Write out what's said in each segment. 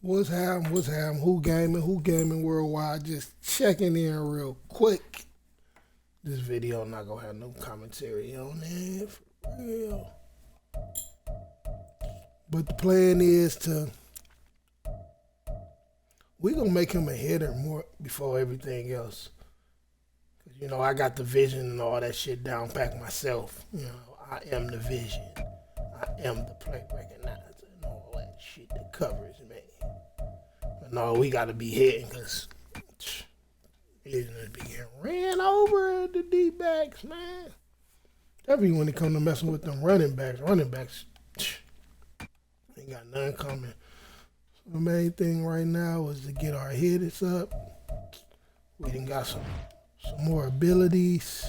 What's happening? What's happening? Who gaming worldwide? Just checking in real quick. This video not gonna have no commentary on it, for real. But the plan is we gonna make him a hitter more before everything else. You know, I got the vision and all that shit down pat myself. You know, I am the vision. I am the play recognizer and all that shit that covers me. But no, we gotta be hitting because he's gonna be getting ran over at the D-backs, man. Definitely when it comes to messing with them running backs ain't got nothing coming. So the main thing right now is to get our hitters up. We done got some more abilities.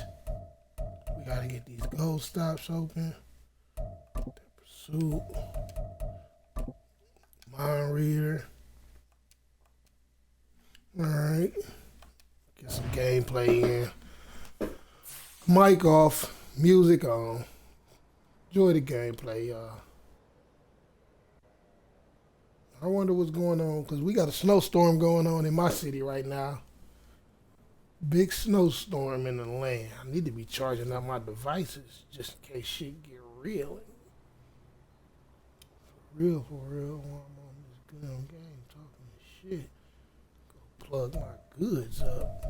We gotta get these goal stops open. Pursuit. Mind reader. Alright. Get some gameplay in. Mic off. Music on. Enjoy the gameplay, y'all. I wonder what's going on because we got a snowstorm going on in my city right now. Big snowstorm in the land. I need to be charging up my devices just in case shit get real. For real, while I'm on this damn game talking shit. Go plug my goods up.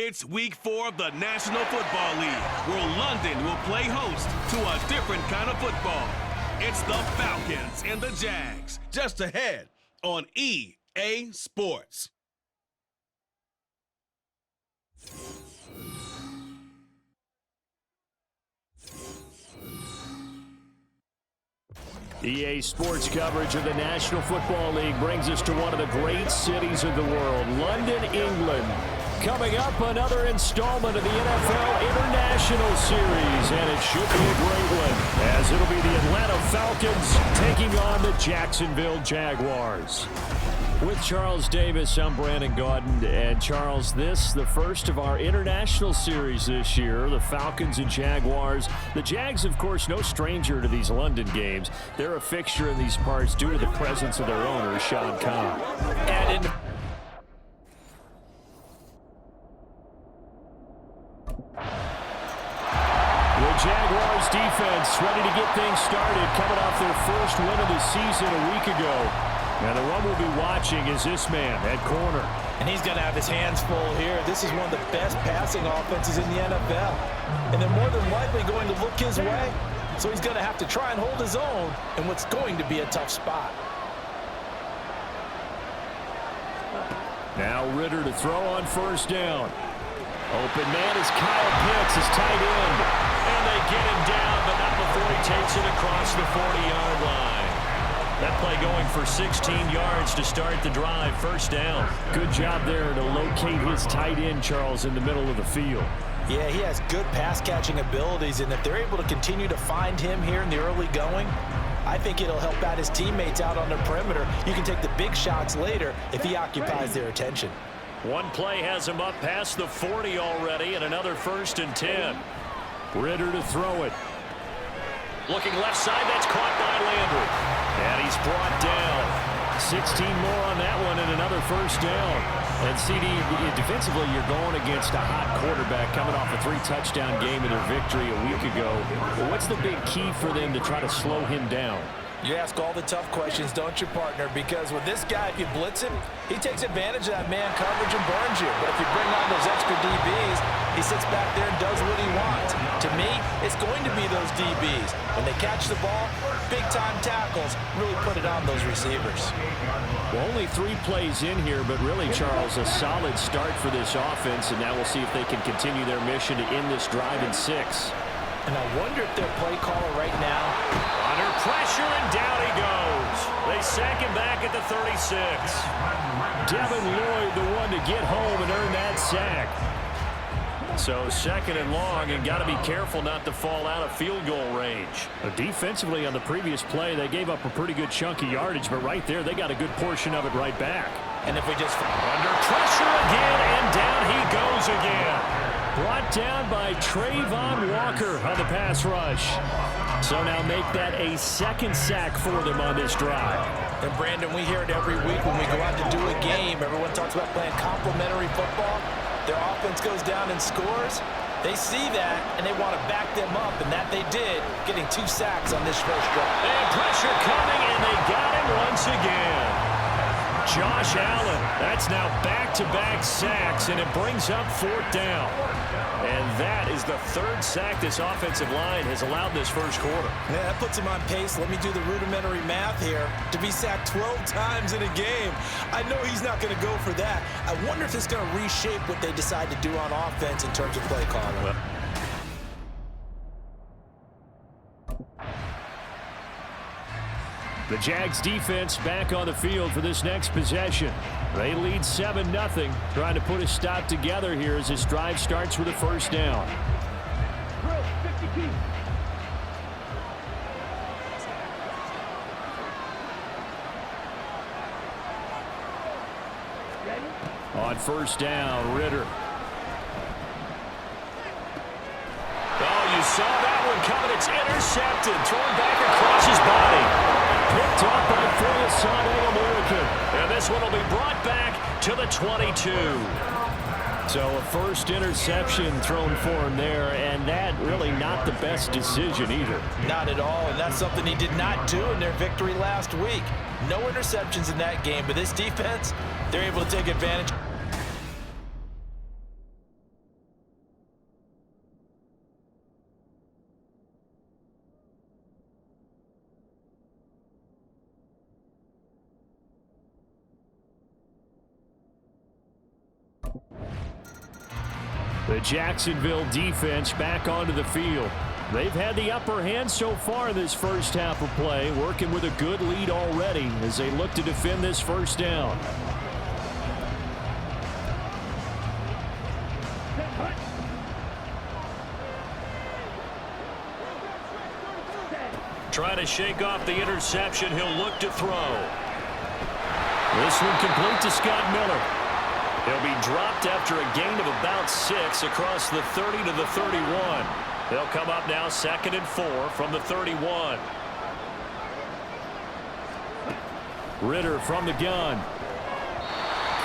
It's week 4 of the National Football League, where London will play host to a different kind of football. It's the Falcons and the Jags, just ahead on EA Sports. EA Sports coverage of the National Football League brings us to one of the great cities of the world, London, England. Coming up, another installment of the NFL International Series, and it should be a great one, as it'll be the Atlanta Falcons taking on the Jacksonville Jaguars. With Charles Davis, I'm Brandon Gaudin, and Charles, this the first of our International Series this year, the Falcons and Jaguars. The Jags, of course, no stranger to these London games. They're a fixture in these parts due to the presence of their owner, Sean Khan. And in the Jaguars defense ready to get things started, coming off their first win of the season a week ago. And the one we'll be watching is this man at corner. And he's going to have his hands full here. This is one of the best passing offenses in the NFL. And they're more than likely going to look his way. So he's going to have to try and hold his own in what's going to be a tough spot. Now Ritter to throw on first down. Open man is Kyle Pitts, his tight end. And they get him down, but not before he takes it across the 40-yard line. That play going for 16 yards to start the drive, first down. Good job there to locate his tight end, Charles, in the middle of the field. Yeah, he has good pass-catching abilities, and if they're able to continue to find him here in the early going, I think it'll help out his teammates out on the perimeter. You can take the big shots later if he occupies their attention. One play has him up past the 40 already, and another 1st and 10. Ritter to throw it. Looking left side, that's caught by Landry. And he's brought down. 16 more on that one and another first down. And CD, defensively, you're going against a hot quarterback coming off a 3-touchdown game in their victory a week ago. Well, what's the big key for them to try to slow him down? You ask all the tough questions, don't you, partner? Because with this guy, if you blitz him, he takes advantage of that man coverage and burns you. But if you bring on those extra DBs, he sits back there and does what he wants. To me, it's going to be those DBs. When they catch the ball, big-time tackles really put it on those receivers. Well, only 3 plays in here, but really, Charles, a solid start for this offense, and now we'll see if they can continue their mission to end this drive in 6. And I wonder if their play caller right now, under pressure, and down he goes. They sack him back at the 36. Devin Lloyd, the one to get home and earn that sack. So 2nd and long, and got to be careful not to fall out of field goal range. Defensively on the previous play, they gave up a pretty good chunk of yardage, but right there, they got a good portion of it right back. and if we just under pressure again, and down he goes again. Brought down by Trayvon Walker on the pass rush. So now make that a 2nd sack for them on this drive. And Brandon, we hear it every week when we go out to do a game. Everyone talks about playing complementary football. Their offense goes down and scores. They see that, and they want to back them up, and that they did, getting 2 sacks on this first drive. And pressure coming, and they got him once again. Josh Allen, that's now back-to-back sacks, and it brings up 4th down. And that is the 3rd sack this offensive line has allowed this first quarter. Yeah, that puts him on pace. Let me do the rudimentary math here. To be sacked 12 times in a game, I know he's not going to go for that. I wonder if it's going to reshape what they decide to do on offense in terms of play calling. The Jags defense back on the field for this next possession. They lead 7-0, trying to put a stop together here as this drive starts with a 1st down. On 1st down, Ritter. Oh, you saw that one coming. It's intercepted, thrown back across his body. Picked up by Phil American. And this one will be brought back to the 22. So a first interception thrown for him there, and that really not the best decision either. Not at all, and that's something he did not do in their victory last week. No interceptions in that game, but this defense, they're able to take advantage. The Jacksonville defense back onto the field. They've had the upper hand so far in this first half of play, working with a good lead already as they look to defend this 1st down. Trying to shake off the interception, he'll look to throw. This one complete to Scott Miller. He'll be dropped after a gain of about 6 across the 30 to the 31. They'll come up now 2nd and 4 from the 31. Ritter from the gun.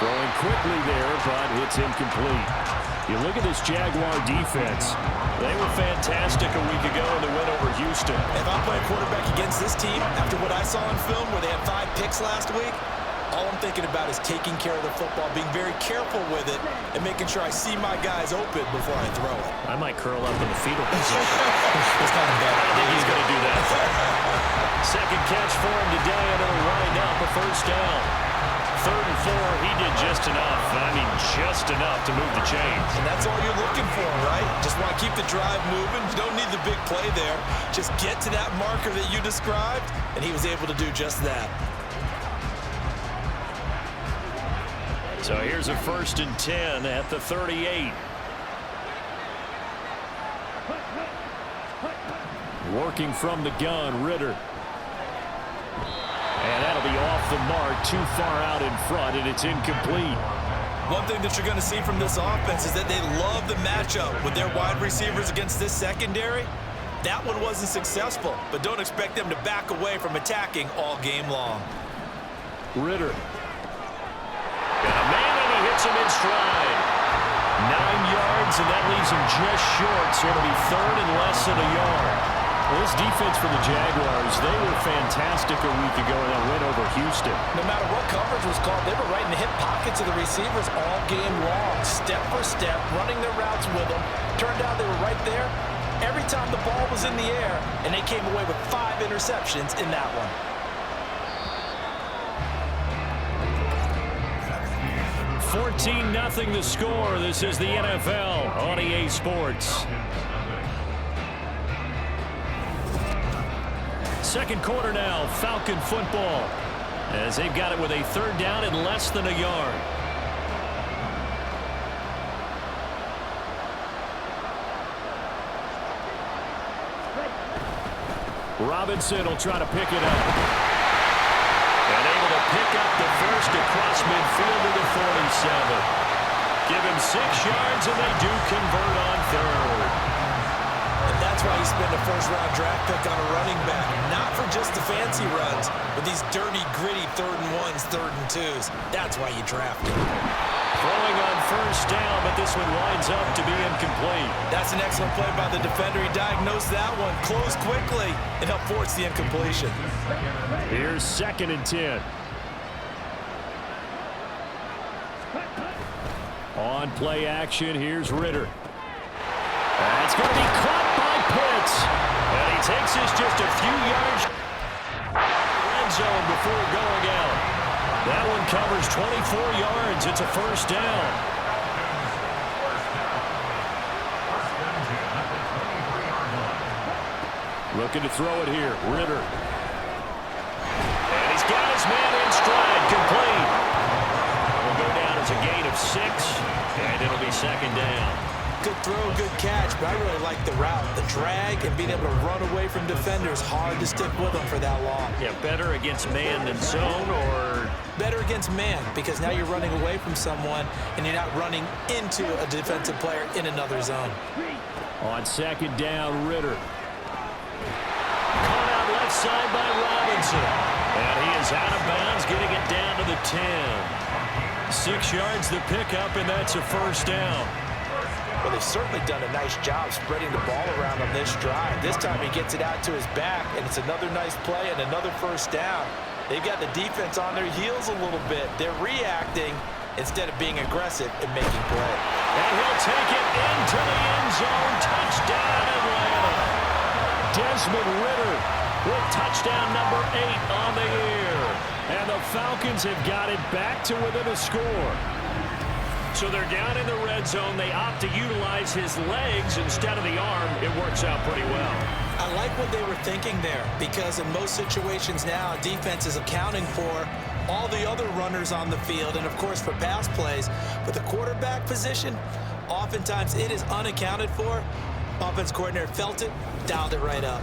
Throwing quickly there, but it's incomplete. You look at this Jaguar defense. They were fantastic a week ago in the win over Houston. If I'm playing quarterback against this team, after what I saw in film where they had 5 picks last week, all I'm thinking about is taking care of the football, being very careful with it, and making sure I see my guys open before I throw it. I might curl up in the fetal position. It's not bad. I don't think he's going to do that. 2nd catch for him today, and it'll wind up a 1st down. 3rd and 4, he did just enough. I mean, just enough to move the chains. And that's all you're looking for, right? Just want to keep the drive moving. You don't need the big play there. Just get to that marker that you described, and he was able to do just that. So here's a 1st and 10 at the 38. Working from the gun, Ritter. And that'll be off the mark, too far out in front, and it's incomplete. One thing that you're going to see from this offense is that they love the matchup with their wide receivers against this secondary. That one wasn't successful, but don't expect them to back away from attacking all game long. Ritter. Got a man, and he hits him in stride. 9 yards, and that leaves him just short, so it'll be 3rd and less than a yard. Well, this defense for the Jaguars, they were fantastic a week ago in that win over Houston. No matter what coverage was called, they were right in the hip pockets of the receivers all game long, step for step, running their routes with them. Turned out they were right there every time the ball was in the air, and they came away with 5 interceptions in that one. 14-0 the score. This is the NFL on EA Sports. Second quarter now, Falcon football, as they've got it with a 3rd down and less than a yard. Robinson will try to pick it up. And able to pick up the first across midfield to the 47. Give him 6 yards, and they do convert on 3rd. And that's why you spend a first-round draft pick on a running back. Not for just the fancy runs, but these dirty, gritty 3rd and 1s, 3rd and 2s. That's why you draft him. Throwing on 1st down, but this one winds up to be incomplete. That's an excellent play by the defender. He diagnosed that one, closed quickly, and helped force the incompletion. Here's 2nd and 10. On play action, here's Ritter. That's going to be caught by Pitts. And he takes this just a few yards. Red zone before going out. That one covers 24 yards. It's a 1st down. Looking to throw it here. Ritter. And he's got his man in stride. Complete. Will go down as a gain of 6. And it'll be 2nd down. Good throw, good catch, but I really like the route. The drag and being able to run away from defenders. Hard to stick with them for that long. Yeah, better against man than zone, or? Better against man, because now you're running away from someone and you're not running into a defensive player in another zone. On 2nd down, Ritter. Caught out left side by Robinson. And he is out of bounds, getting it down to the 10. 6 yards the pickup, and that's a 1st down. Well, they've certainly done a nice job spreading the ball around on this drive. This time he gets it out to his back, and it's another nice play and another 1st down. They've got the defense on their heels a little bit. They're reacting instead of being aggressive and making play. And he'll take it into the end zone. Touchdown, Atlanta. Desmond Ritter with touchdown number 8 on the year. And the Falcons have got it back to within a score. So they're down in the red zone. They opt to utilize his legs instead of the arm. It works out pretty well. I like what they were thinking there, because in most situations now, defense is accounting for all the other runners on the field and, of course, for pass plays. But the quarterback position, oftentimes it is unaccounted for. Offense coordinator felt it, dialed it right up.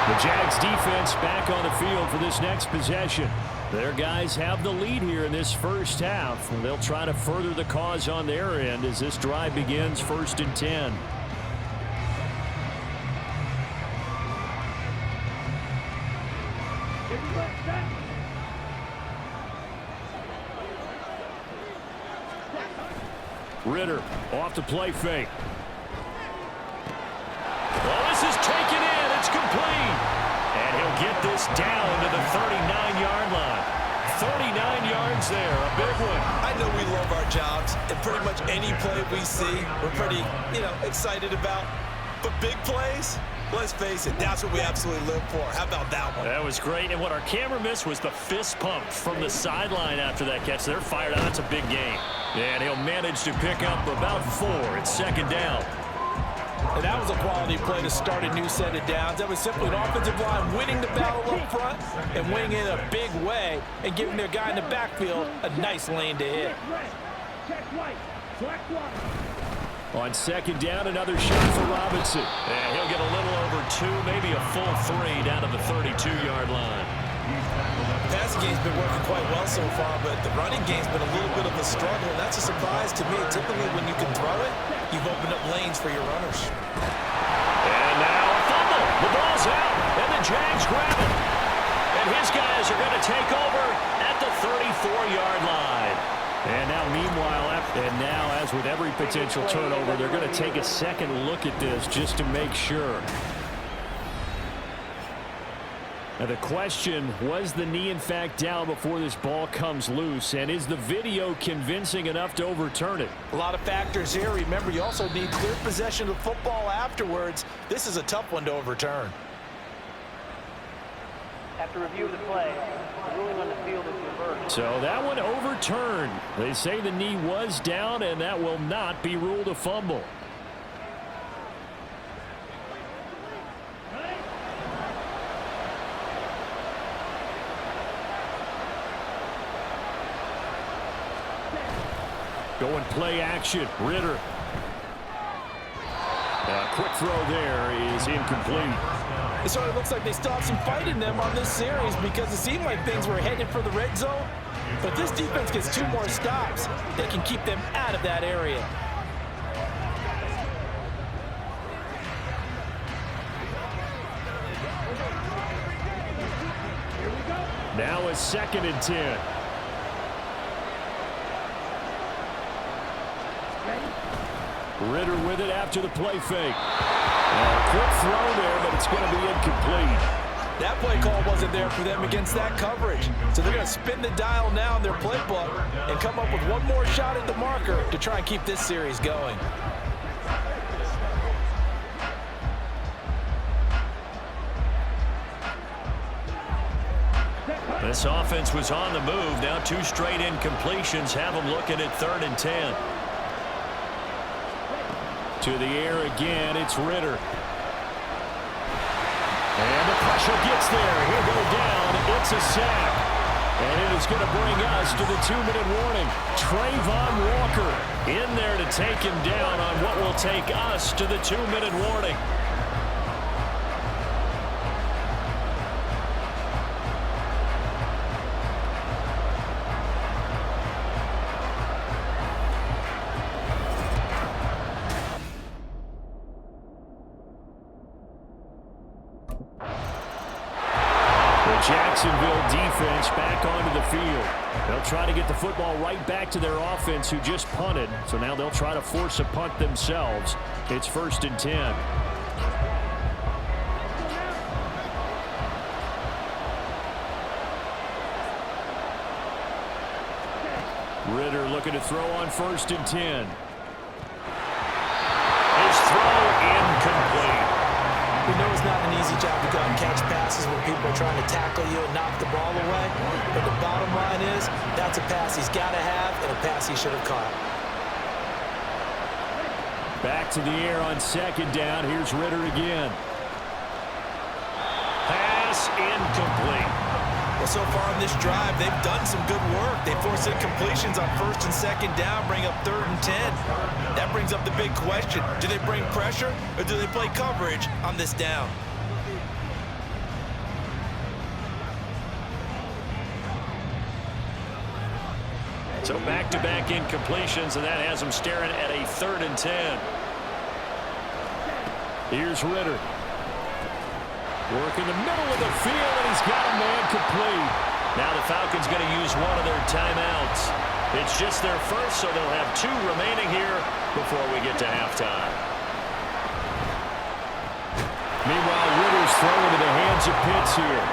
The Jags defense back on the field for this next possession. Their guys have the lead here in this 1st half. And they'll try to further the cause on their end as this drive begins 1st and 10. Ritter off the play fake. Well, this is taken in. It's complete. And he'll get this down to the 39-yard line. 39 yards there, a big one. I know we love our jobs, and pretty much any play we see, we're pretty, excited about. But big plays, let's face it, that's what we absolutely live for. How about that one? That was great, and what our camera missed was the fist pump from the sideline after that catch. They're fired out. That's a big game. And he'll manage to pick up about 4. It's 2nd down. And that was a quality play to start a new set of downs. That was simply an offensive line winning the battle up front and winning it in a big way and giving their guy in the backfield a nice lane to hit. On second down, another shot for Robinson. And he'll get a little over 2, maybe a full 3 down to the 32-yard line. The passing game's been working quite well so far, but the running game's been a little bit of a struggle, and that's a surprise to me. Typically, when you can throw it, you've opened up lanes for your runners. And now a fumble. The ball's out, and the Jags grab it. And his guys are going to take over at the 34-yard line. And now, meanwhile, as with every potential turnover, they're going to take a second look at this just to make sure. Now the question, was the knee in fact down before this ball comes loose? And is the video convincing enough to overturn it? A lot of factors here. Remember, you also need clear possession of the football afterwards. This is a tough one to overturn. After review of the play, the ruling on the field is reversed. So that one overturned. They say the knee was down, and that will not be ruled a fumble. Going play action. Ritter. Quick throw there is incomplete. It sort of looks like they still have some fight in them on this series because it seemed like things were headed for the red zone. But this defense gets 2 more stops. They can keep them out of that area. Now a 2nd and 10. Ritter with it after the play fake. Quick throw there, but it's going to be incomplete. That play call wasn't there for them against that coverage. So they're going to spin the dial now in their playbook and come up with one more shot at the marker to try and keep this series going. This offense was on the move. Now 2 straight incompletions have them looking at 3rd and 10. To the air again, it's Ritter. And the pressure gets there. He'll go down. It's a sack. And it is going to bring us to the 2-minute warning. Trayvon Walker in there to take him down on what will take us to the 2-minute warning. Jacksonville defense back onto the field. They'll try to get the football right back to their offense who just punted. So now they'll try to force a punt themselves. It's 1st and 10. Ritter looking to throw on 1st and 10. His throw incomplete. We know it's not an easy job to go and catch passes when people are trying to tackle you and knock the ball away. But the bottom line is, that's a pass he's got to have and a pass he should have caught. Back to the air on 2nd down. Here's Ritter again. Pass incomplete. Well, so far in this drive, they've done some good work. They forced incompletions on 1st and 2nd down, bring up 3rd and 10. That brings up the big question. Do they bring pressure or do they play coverage on this down? So back-to-back incompletions, and that has them staring at a 3rd and 10. Here's Ritter. Work in the middle of the field, and he's got a man complete. Now the Falcons going to use one of their timeouts. It's just their first, so they'll have 2 remaining here before we get to halftime. Meanwhile, Ritter's thrown into the hands of Pitts here.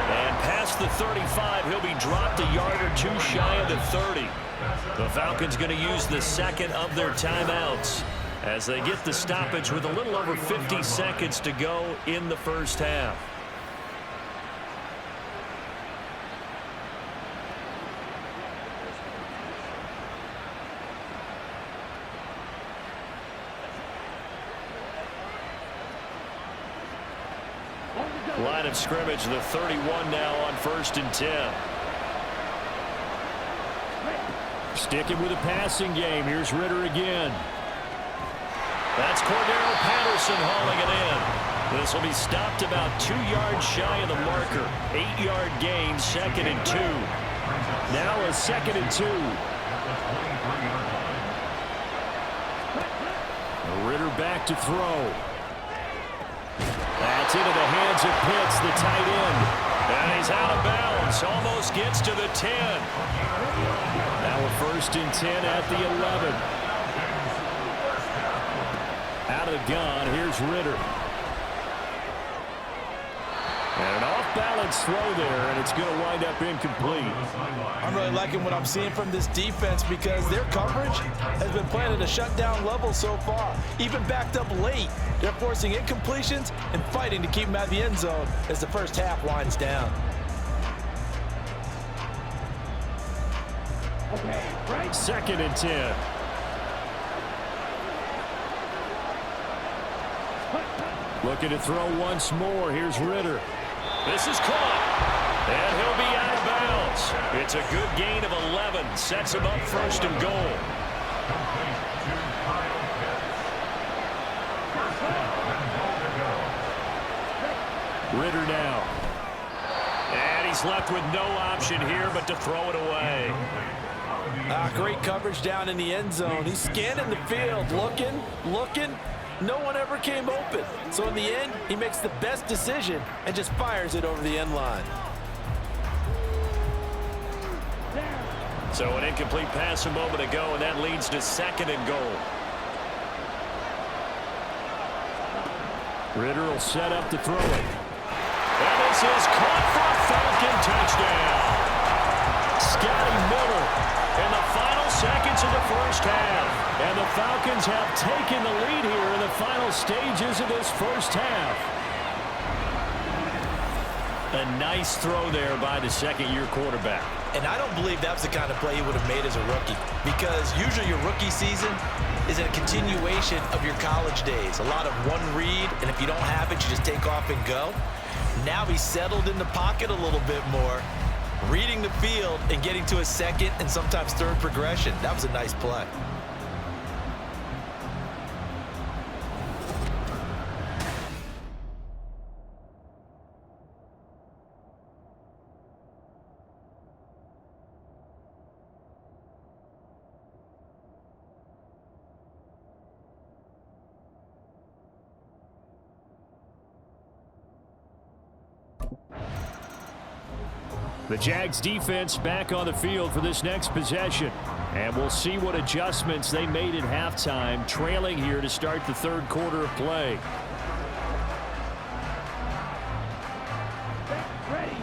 And past the 35, he'll be dropped a yard or 2 shy of the 30. The Falcons going to use the 2nd of their timeouts as they get the stoppage with a little over 50 seconds to go in the first half. Line of scrimmage, the 31 now on 1st and 10. Sticking with a passing game. Here's Ritter again. That's Cordero Patterson hauling it in. This will be stopped about 2 yards shy of the marker. 8-yard gain, 2nd and 2. Now a 2nd and 2. Ritter back to throw. That's into the hands of Pitts, the tight end. And he's out of bounds. Almost gets to the 10. Now a 1st and 10 at the 11. Out of the gun, here's Ritter. And an off-balance throw there, and it's going to wind up incomplete. I'm really liking what I'm seeing from this defense because their coverage has been playing at a shutdown level so far. Even backed up late, they're forcing incompletions and fighting to keep them out of the end zone as the first half winds down. Okay, right. 2nd and 10. Looking to throw once more. Here's Ritter. This is caught. And he'll be out of bounds. It's a good gain of 11. Sets him up 1st and goal. Ritter now. And he's left with no option here but to throw it away. Great coverage down in the end zone. He's scanning the field, looking. No one ever came open. So in the end, he makes the best decision and just fires it over the end line. So an incomplete pass a moment ago, and that leads to 2nd and goal. Ritter will set up to throw it. And this is caught for a Falcon touchdown. Scotty Miller in the final seconds of the first half. And the Falcons have taken the lead here in the final stages of this first half. A nice throw there by the 2nd-year quarterback. And I don't believe that's the kind of play he would have made as a rookie, because usually your rookie season is a continuation of your college days. A lot of one read, and if you don't have it, you just take off and go. Now he's settled in the pocket a little bit more, reading the field and getting to a 2nd and sometimes 3rd progression. That was a nice play. The Jags defense back on the field for this next possession. And we'll see what adjustments they made at halftime, trailing here to start the 3rd quarter of play. Ready.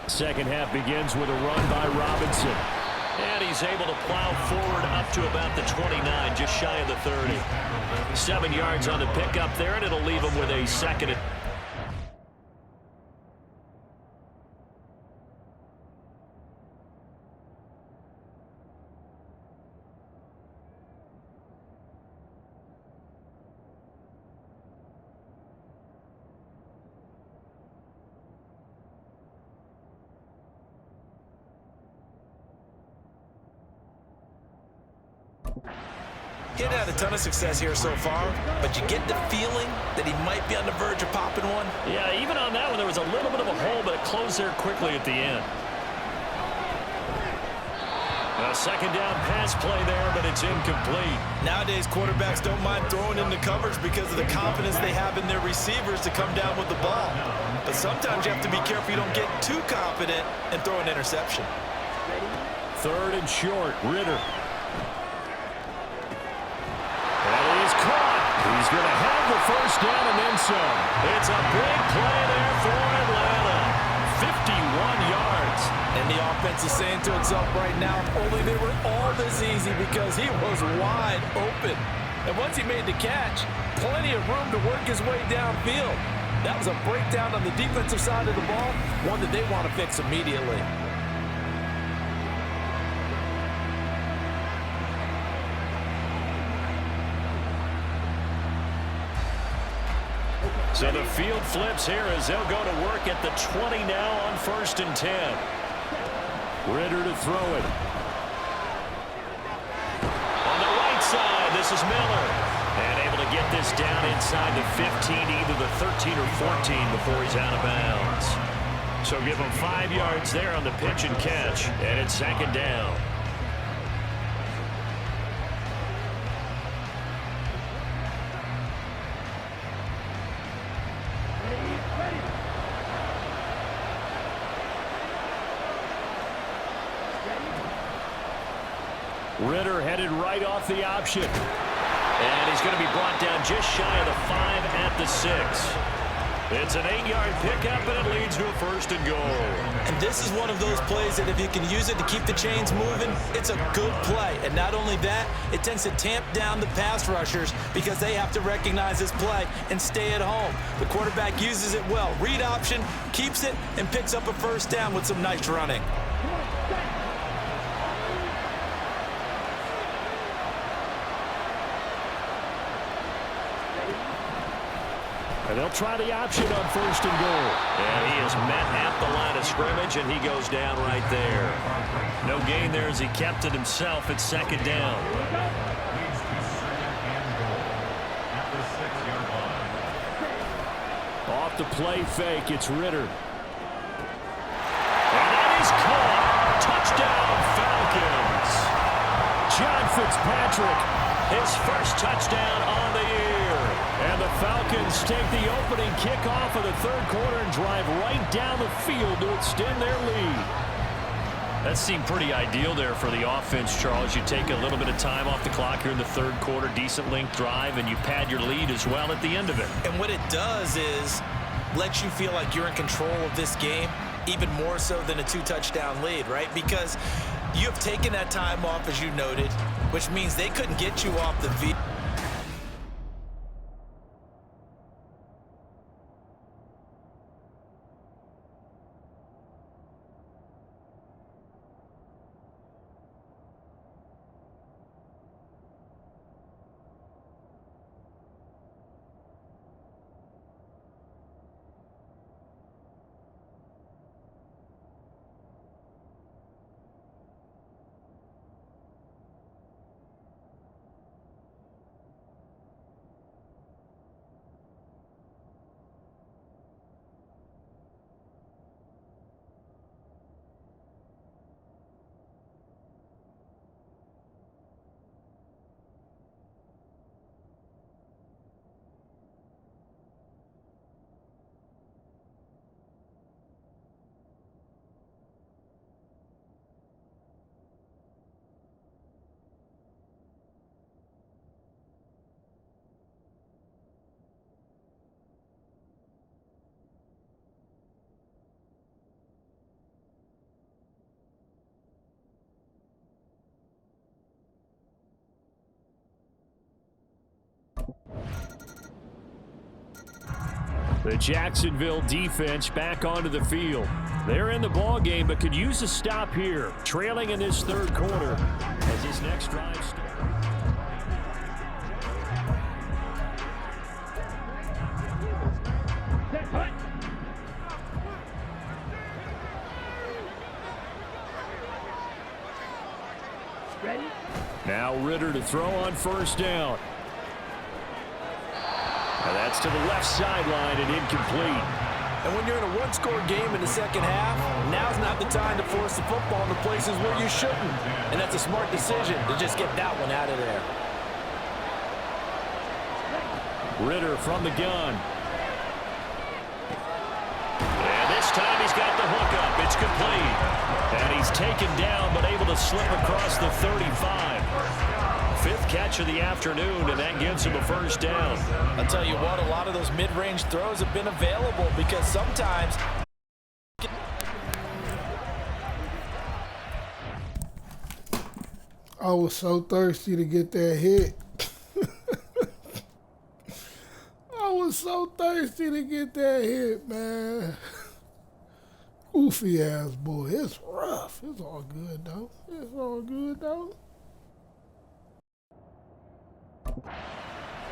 Second half begins with a run by Robinson. And he's able to plow forward up to about the 29, just shy of the 30. 7 yards on the pickup there, and it'll leave him with a 2nd and... He hadn't had a ton of success here so far, but you get the feeling that he might be on the verge of popping one. Yeah, even on that one, there was a little bit of a hole, but it closed there quickly at the end. A 2nd down pass play there, but it's incomplete. Nowadays, quarterbacks don't mind throwing into coverage because of the confidence they have in their receivers to come down with the ball. But sometimes you have to be careful you don't get too confident and throw an interception. 3rd and short, Ritter. He's going to have the 1st down and then some. It's a big play there for Atlanta. 51 yards. And the offense is saying to itself right now, only they were all this easy because he was wide open. And once he made the catch, plenty of room to work his way downfield. That was a breakdown on the defensive side of the ball, one that they want to fix immediately. So the field flips here as they'll go to work at the 20 now on 1st and 10. Ritter to throw it. On the right side, this is Miller. And able to get this down inside the 15, either the 13 or 14 before he's out of bounds. So give him 5 yards there on the pitch and catch, and it's 2nd down. Ritter headed right off the option. And he's going to be brought down just shy of the 5 at the 6. It's an 8-yard pickup, and it leads to a 1st and goal. And this is one of those plays that if you can use it to keep the chains moving, it's a good play. And not only that, it tends to tamp down the pass rushers because they have to recognize this play and stay at home. The quarterback uses it well. Read option, keeps it, and picks up a 1st down with some nice running. And they'll try the option on 1st and goal. And he is met at the line of scrimmage, and he goes down right there. No gain there as he kept it himself at 2nd down. Off the play fake, it's Ritter. And that is caught. Touchdown, Falcons. John Fitzpatrick, his first touchdown on the year. And the Falcons take the opening kickoff of the 3rd quarter and drive right down the field to extend their lead. That seemed pretty ideal there for the offense, Charles. You take a little bit of time off the clock here in the 3rd quarter, decent length drive, and you pad your lead as well at the end of it. And what it does is lets you feel like you're in control of this game, even more so than a 2-touchdown lead, right? Because you have taken that time off, as you noted, which means they couldn't get you off the field. The Jacksonville defense back onto the field. They're in the ball game, but could use a stop here, trailing in this 3rd quarter as this next drive starts. Now Ritter to throw on 1st down. And that's to the left sideline and incomplete. And when you're in a 1-score game in the 2nd half, now's not the time to force the football into places where you shouldn't. And that's a smart decision to just get that one out of there. Ritter from the gun. And this time he's got the hook up. It's complete. And he's taken down but able to slip across the 35. 5th catch of the afternoon, and that gives him a 1st down. I'll tell you what, a lot of those mid-range throws have been available because sometimes... I was so thirsty to get that hit. I was so thirsty to get that hit, man. Goofy ass boy. It's rough. It's all good, though. It's all good, though.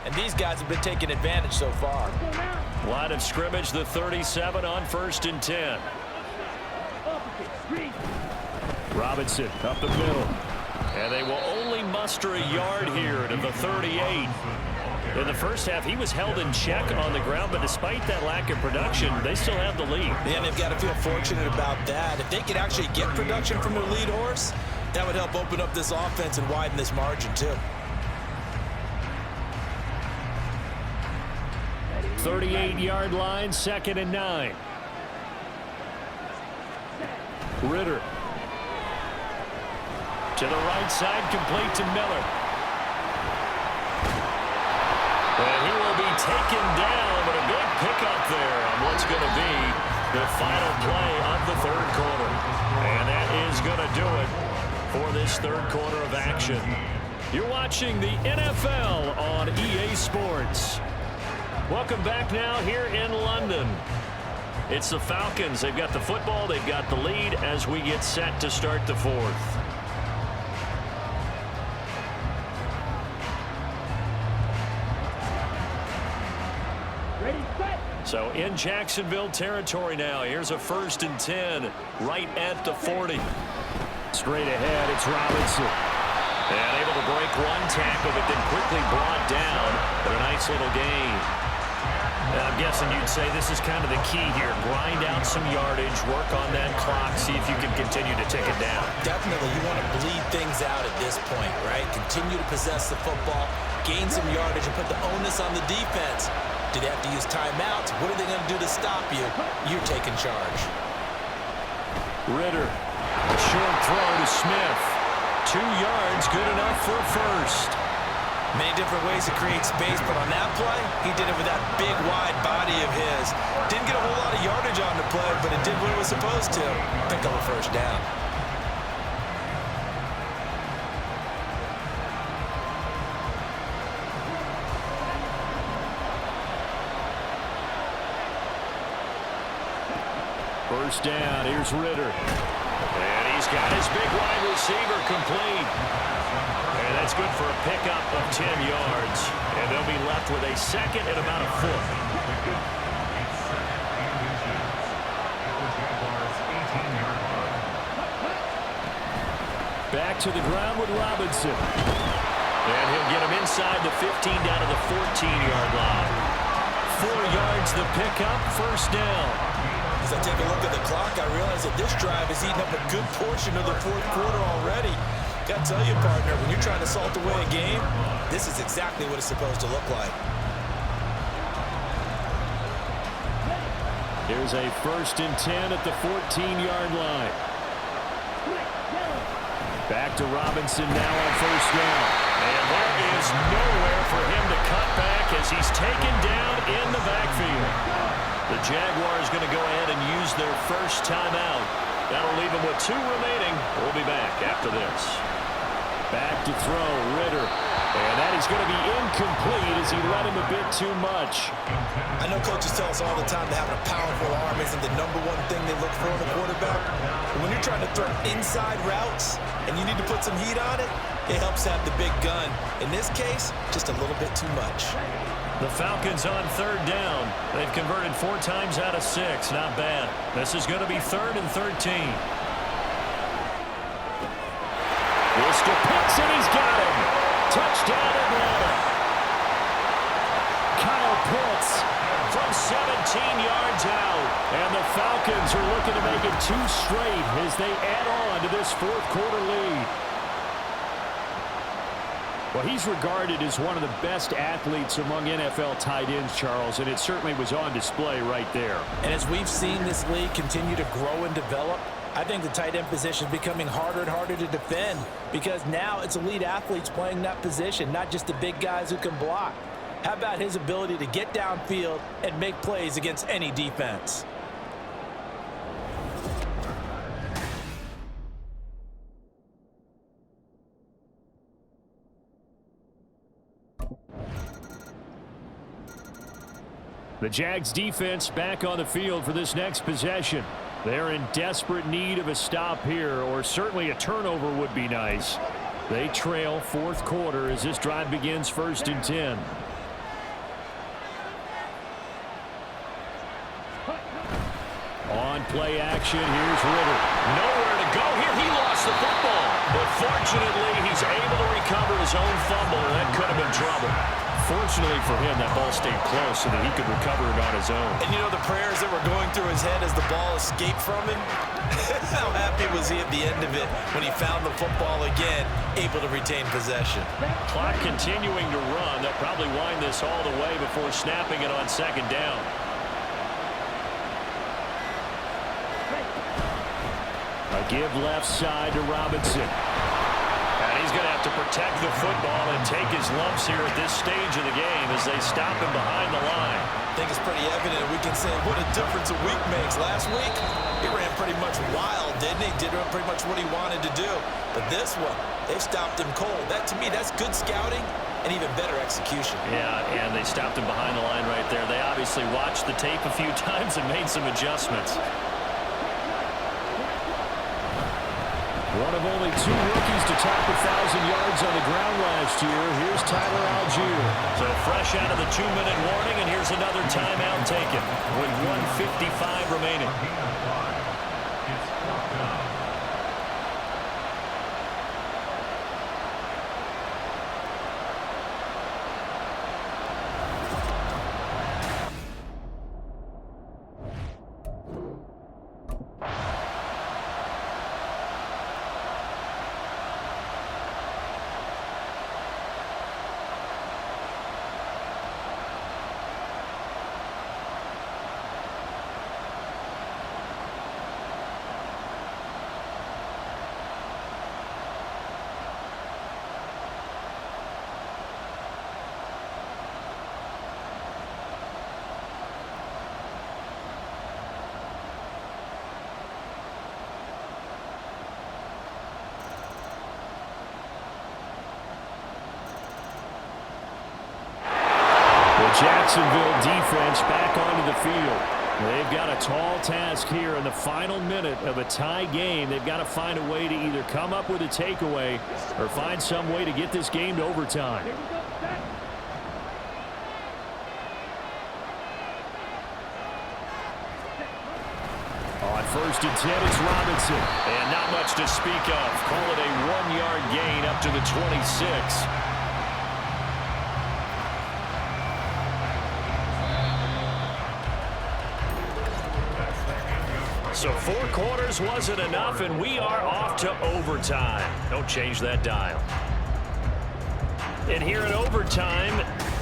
and these guys have been taking advantage so far. Line of scrimmage, the 37 on 1st and 10. Robinson up the middle. And they will only muster a yard here to the 38. In the first half, he was held in check on the ground, but despite that lack of production, they still have the lead. Yeah, they've got to feel fortunate about that. If they could actually get production from their lead horse, that would help open up this offense and widen this margin too. 38-yard line, 2nd and 9. Ritter. To the right side, complete to Miller. And he will be taken down, but a big pickup there on what's going to be the final play of the 3rd quarter. And that is going to do it for this 3rd quarter of action. You're watching the NFL on EA Sports. Welcome back now here in London. It's the Falcons. They've got the football. They've got the lead as we get set to start the 4th. So in Jacksonville territory now. Here's a 1st and 10 right at the 40. Straight ahead, it's Robinson. And able to break one tackle, but then quickly brought down. But a nice little gain. And I'm guessing you'd say this is kind of the key here. Grind out some yardage, work on that clock, see if you can continue to take it down. Definitely, you want to bleed things out at this point, right? Continue to possess the football, gain some yardage, and put the onus on the defense. Do they have to use timeouts? What are they going to do to stop you? You're taking charge. Ritter, short throw to Smith. 2 yards, good enough for a first. Many different ways to create space, but on that play, he did it with that big, wide body of his. Didn't get a whole lot of yardage on the play, but it did what it was supposed to. Pick up a first down. First down, here's Ritter. And he's got his big wide receiver complete. And that's good for a pickup of 10 yards. And they'll be left with a 2nd and about a foot. Back to the ground with Robinson. And he'll get him inside the 15 down to the 14-yard line. 4 yards the pickup, first down. As I take a look at the clock, I realize that this drive has eaten up a good portion of the 4th quarter already. Got to tell you, partner, when you're trying to salt away a game, this is exactly what it's supposed to look like. Here's a 1st and 10 at the 14-yard line. Back to Robinson now on 1st down. And there is nowhere for him to cut back as he's taken down in the backfield. The Jaguars going to go ahead and use their first timeout. That'll leave them with 2 remaining. We'll be back after this. Back to throw, Ritter. And that is going to be incomplete as he led him a bit too much. I know coaches tell us all the time that having a powerful arm isn't the #1 thing they look for in a quarterback. But when you're trying to throw inside routes and you need to put some heat on it, it helps have the big gun. In this case, just a little bit too much. The Falcons on 3rd down. They've converted 4 times out of 6. Not bad. This is going to be 3rd and 13. Mr. Pitts, and he's got him. Touchdown, Atlanta. Kyle Pitts from 17 yards out. And the Falcons are looking to make it 2 straight as they add on to this 4th quarter lead. Well, he's regarded as one of the best athletes among NFL tight ends, Charles, and it certainly was on display right there. And as we've seen this league continue to grow and develop, I think the tight end position is becoming harder and harder to defend because now it's elite athletes playing that position, not just the big guys who can block. How about his ability to get downfield and make plays against any defense? The Jags defense back on the field for this next possession. They're in desperate need of a stop here, or certainly a turnover would be nice. They trail 4th quarter as this drive begins 1st and 10. run play action. Here's Ritter. Nowhere to go here. He lost the football. But fortunately, he's able to recover his own fumble. That could have been trouble. Fortunately for him, that ball stayed close so that he could recover it on his own. And you know the prayers that were going through his head as the ball escaped from him? How happy was he at the end of it when he found the football again, able to retain possession? Clock continuing to run. They'll probably wind this all the way before snapping it on second down. A give left side to Robinson. And he's going to have to protect the football and take his lumps here at this stage of the game as they stop him behind the line. I think it's pretty evident. We can say what a difference a week makes. Last week, he ran pretty much wild, didn't he? Did pretty much what he wanted to do. But this one, they've stopped him cold. That, to me, that's good scouting and even better execution. Yeah, and they stopped him behind the line right there. They obviously watched the tape a few times and made some adjustments. One of only 2 rookies to top 1,000 yards on the ground last year. Here's Tyler Algier. So fresh out of the 2-minute warning, and here's another timeout taken with 1:55 remaining. Jacksonville defense back onto the field. They've got a tall task here in the final minute of a tie game. They've got to find a way to either come up with a takeaway or find some way to get this game to overtime. On 1st and 10, it's Robinson. And not much to speak of. Call it a 1-yard gain up to the 26. So 4 quarters wasn't enough, and we are off to overtime. Don't change that dial. And here in overtime,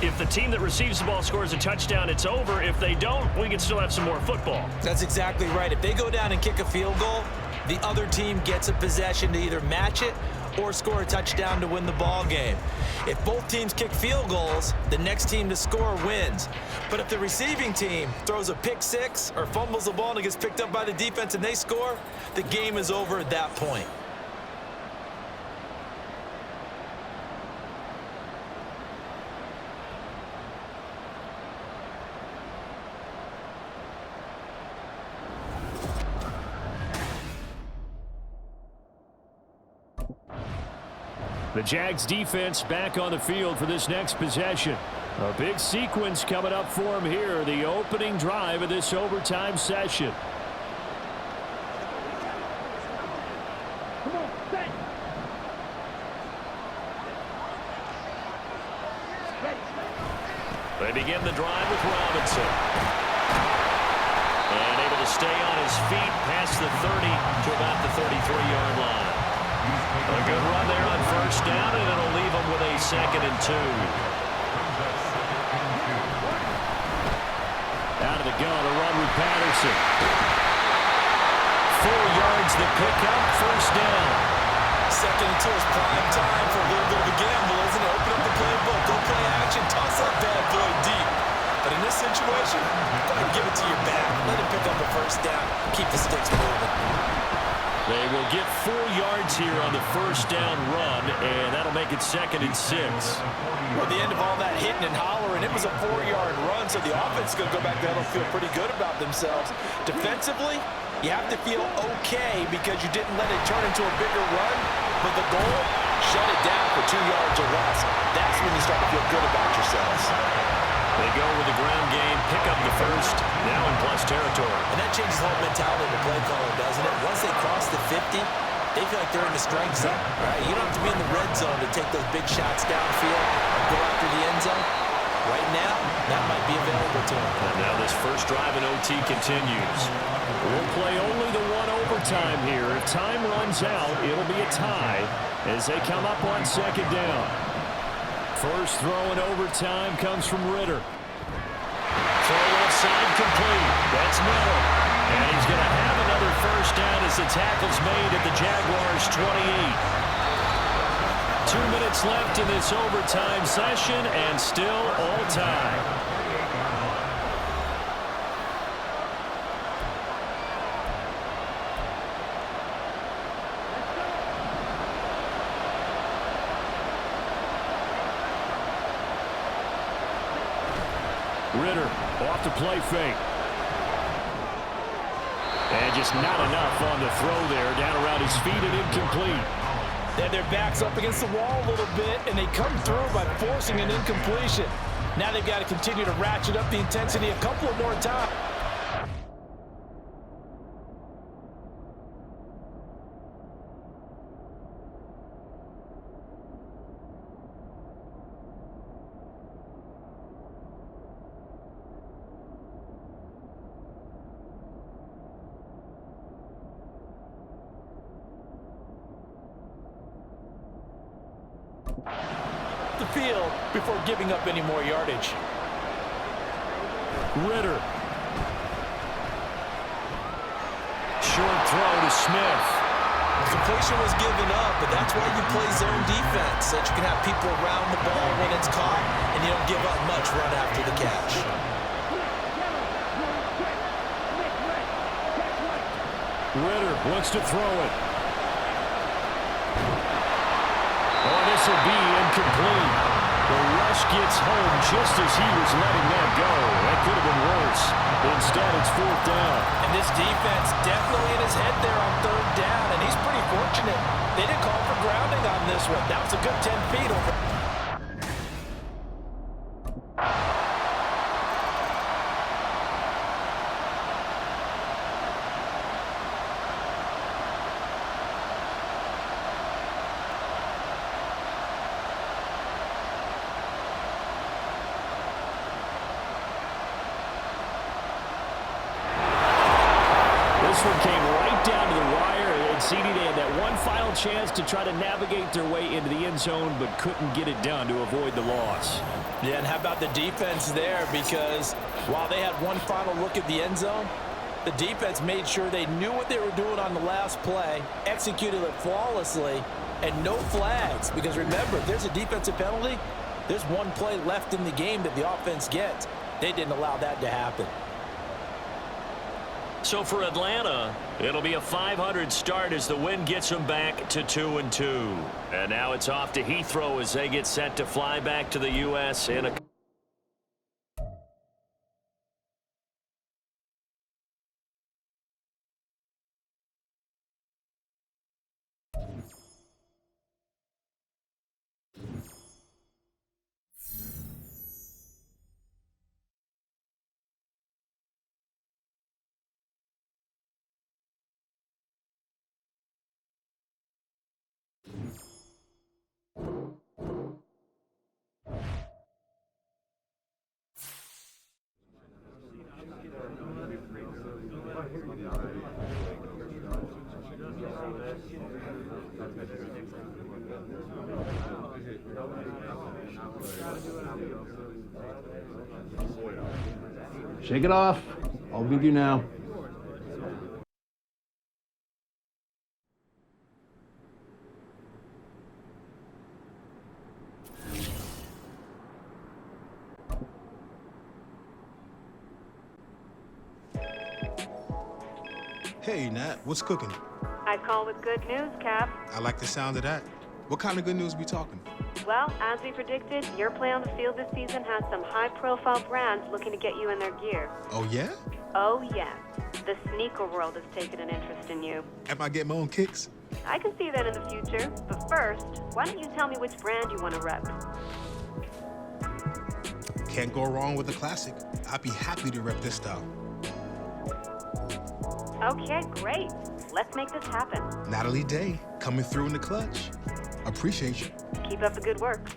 if the team that receives the ball scores a touchdown, it's over. If they don't, we can still have some more football. That's exactly right. If they go down and kick a field goal, the other team gets a possession to either match it or score a touchdown to win the ball game. If both teams kick field goals, the next team to score wins. But if the receiving team throws a pick six or fumbles the ball and it gets picked up by the defense and they score, the game is over at that point. The Jags defense back on the field for this next possession. A big sequence coming up for them here, the opening drive of this overtime session. They begin the drive with Robinson. And able to stay on his feet past the 30 to about the 33-yard line. A good run there on 1st down, and it'll leave them with a 2nd and 2. Out of the gun, a run with Patterson. 4 yards the pickup, 1st down. 2nd and 2 is prime time for a little bit of a gamble, isn't it? Open up the playbook, go play action, toss that bad boy deep. But in this situation, go ahead and give it to your back. Let him pick up the 1st down, keep the sticks moving. They will get 4 yards here on the 1st down run, and that'll make it 2nd and 6. Well, at the end of all that hitting and hollering, it was a 4-yard run, so the offense is going to go back there and feel pretty good about themselves. Defensively, you have to feel okay because you didn't let it turn into a bigger run, but the goal, shut it down for 2 yards or less. That's when you start to feel good about yourselves. They go with the ground game, pick up the first, now in plus territory. And that changes the whole mentality of the play caller, doesn't it? Once they cross the 50, they feel like they're in the strike zone, right? You don't have to be in the red zone to take those big shots downfield and go after the end zone. Right now, that might be available to them. And now this first drive in OT continues. We'll play only the one overtime here. If time runs out, it'll be a tie as they come up on second down. First throw in overtime comes from Ritter. Throw left side complete. That's Miller. And he's going to have another first down as the tackle's made at the Jaguars' 28. 2 minutes left in this overtime session, and still all tied. Ritter off the play fake. And just not enough on the throw there. Down around his feet and incomplete. They had their backs up against the wall a little bit, and they come through by forcing an incompletion. Now they've got to continue to ratchet up the intensity a couple of more times. The field before giving up any more yardage. Ritter. Short throw to Smith. The completion was given up, but that's why you play zone defense, so that you can have people around the ball when it's caught, and you don't give up much run after the catch. Ritter wants to throw it. Oh, this will be incomplete. The rush gets home just as he was letting that go. That could have been worse. Instead, it's fourth down. And this defense definitely in his head there on third down, and he's pretty fortunate. They didn't call for grounding on this one. That was a good 10 feet over. This one came right down to the wire, and CD, they had that one final chance to try to navigate their way into the end zone, but couldn't get it done to avoid the loss. Yeah, and how about the defense there? Because while they had one final look at the end zone, the defense made sure they knew what they were doing on the last play, executed it flawlessly, and no flags. Because remember, if there's a defensive penalty, there's one play left in the game that the offense gets. They didn't allow that to happen. So for Atlanta, it'll be a .500 start as the win gets them back to 2-2. And now it's off to Heathrow as they get set to fly back to the U.S. in a Shake it off. I'll with you now. Hey, Nat, what's cooking? I call with good news, Cap. I like the sound of that. What kind of good news we talking? Well, as we predicted, your play on the field this season has some high-profile brands looking to get you in their gear. Oh, yeah? Oh, yes. The sneaker world has taken an interest in you. Am I getting my own kicks? I can see that in the future. But first, why don't you tell me which brand you want to rep? Can't go wrong with a classic. I'd be happy to rep this style. Okay, great. Let's make this happen. Natalie Day, coming through in the clutch. Appreciate you. Keep up the good work.